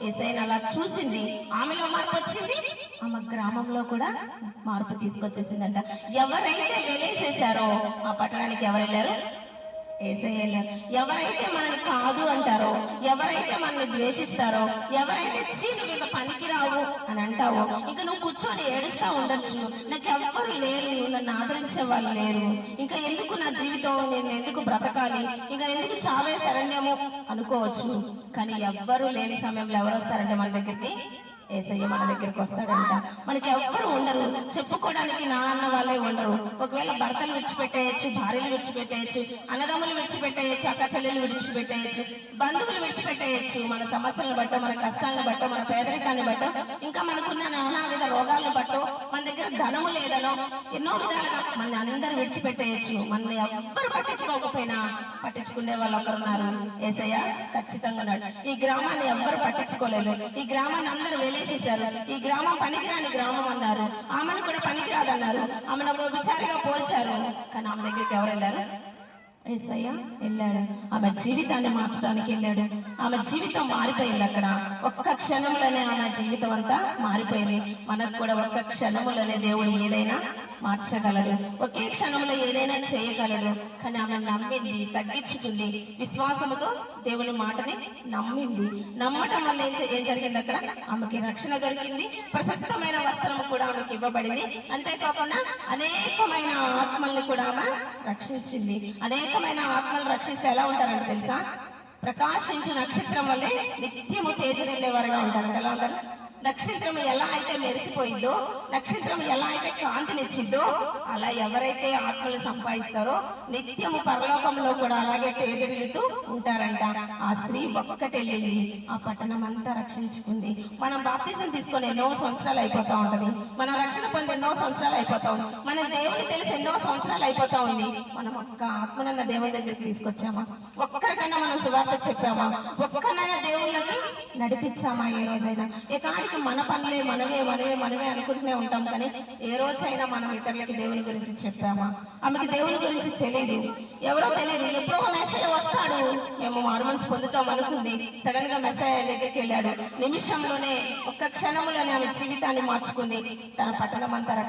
యేసయ్యను అలా చూసింది, ఆమెలో మార్పు వచ్చింది, ఆమె గ్రామంలో కూడా మార్పు తీసుకొచ్చేసిందంట. ఎవరైతే వెలేసేసారో ఆ పట్టణానికి ఎవరు వెళ్ళారు? యేసయ్య వెళ్ళారు. ఎవరైతే మనల్ని కాదు అంటారో, ఎవరైతే మనల్ని ద్వేషిస్తారో, ఎవరైతే నువ్వు ఇక పనికిరావు అని అంటావో, ఇక నువ్వు కూర్చొని ఏడుస్తా ఉండొచ్చు, నాకు ఎవ్వరు లేరు, నన్ను ఆదరించే వాళ్ళు లేరు, ఇంకా ఎందుకు నా జీవితం, నేను ఎందుకు బ్రతకాలి, ఇంకా ఎందుకు చావే శరణ్యము అనుకోవచ్చు. కానీ ఎవ్వరు లేని సమయంలో ఎవరు వస్తారంటే మన దగ్గరికి? యేసయ్య మన దగ్గరికి వస్తాడంట. మనకి ఎవ్వరు ఉండరు, చెప్పుకోవడానికి నా అన్న వాళ్ళే ఉండరు. ఒకవేళ భర్తలు విడిచిపెట్టేయచ్చు, భార్యలు విడిచిపెట్టేయచ్చు, అన్నదమ్ములు విడిచిపెట్టేయచ్చు, అక్క చెల్లెలు విడిచిపెట్టేయచ్చు, బంధువులు విడిచిపెట్టేయచ్చు. మన సమస్యలను బట్టో, మన కష్టాలను బట్టో, మన పేదరికాన్ని బట్టో, ఇంకా మనకున్న నానావిధ రోగాలను బట్టో, మన దగ్గర ధనము లేదనో, ఎన్నో విధాలుగా మన అందరూ విడిచిపెట్టేయచ్చు. మనల్ని ఎవ్వరు పట్టించుకోకపోయినా పట్టించుకునే వాళ్ళు ఒకరున్నారు, యేసయ్య ఖచ్చితంగా ఉన్నాడు. ఈ గ్రామాన్ని ఎవ్వరు పట్టించుకోలేదు, ఈ గ్రామాన్ని అందరూ వేసేసారు, ఈ గ్రామం పనికిరాని గ్రామం అన్నారు, ఆమెను కూడా పనికిరాదన్నారు, ఆమెను ఒక విచారిగా పోల్చారు. కానీ ఆమె దగ్గరికి ఎవరు వెళ్ళారు? యేసయ్య వెళ్ళాడు. ఆమె జీవితాన్ని మార్చడానికి వెళ్ళాడు. ఆమె జీవితం మారిపోయింది. అక్కడ ఒక్క క్షణంలోనే ఆమె జీవితం అంతా మారిపోయింది. మనకు కూడా ఒక్క క్షణంలోనే దేవుడు ఏదైనా మార్చగలడు, ఒకే క్షణంలో ఏదైనా చేయగలడు. కానీ ఆమె నమ్మింది, తగ్గించుకుంది, విశ్వాసముతో దేవుని మాటని నమ్మింది. నమ్మటం వల్ల ఏం జరిగింది? అక్కడ ఆమెకి రక్షణ దొరికింది, ప్రశస్తమైన వస్త్రము కూడా ఆమెకి ఇవ్వబడింది. అంతేకాకుండా అనేకమైన ఆత్మల్ని కూడా ఆమె రక్షించింది. అనేకమైన ఆత్మలు రక్షిస్తే ఎలా ఉంటారంటే తెలుసా? ప్రకాశించు నక్షత్రం వల్లే నిత్యము తేజరిల్లేవారుగా ఉంటారు. ఎలా ఉంటారు? నక్షత్రం ఎలా అయితే మెరిసిపోయిందో, నక్షత్రం ఎలా అయితే కాంతినిచ్చిందో, అలా ఎవరైతే ఆత్మలు సంపాదిస్తారో నిత్యము పరలోకంలో కూడా అలాగే తేజరిల్లుతూ ఉంటారంట. ఆ స్త్రీ ఒక్కటెళ్ళింది, ఆ పట్టణం అంతా రక్షించుకుంది. మనం బాప్తిజం తీసుకొని ఎన్నో సంవత్సరాలు అయిపోతా ఉంటది, మన రక్షణ పొంది ఎన్నో సంవత్సరాలు అయిపోతా ఉంది, మన దేవుని తెలిసి ఎన్నో సంవత్సరాలు అయిపోతా ఉంది. మనం ఒక్క ఆత్మనన్న దేవుని దగ్గరికి తీసుకొచ్చామా? ఒక్కరికైనా మనం సువార్త చెప్పామా? ఒక్కరినైనా దేవుళ్ళకి నడిపించామా? ఏ రోజైనా? మన పనులే మనమే అనుకుంటూనే ఉంటాం, కానీ ఏ రోజైనా మనం ఇతరులకి దేవుని గురించి చెప్పామా? ఆమెకి దేవుని గురించి తెలియదు, ఎవరో తెలియదు. ఎప్పుడో మెసేజ్ వస్తాడు, మేము మారుమనసు పొందుతాం అనుకుంది. సడన్ గా మెసేజ్ దగ్గరికి వెళ్ళాడు. నిమిషంలోనే, ఒక్క క్షణంలోనే ఆమె జీవితాన్ని మార్చుకుంది. తన పట్టణం అంతా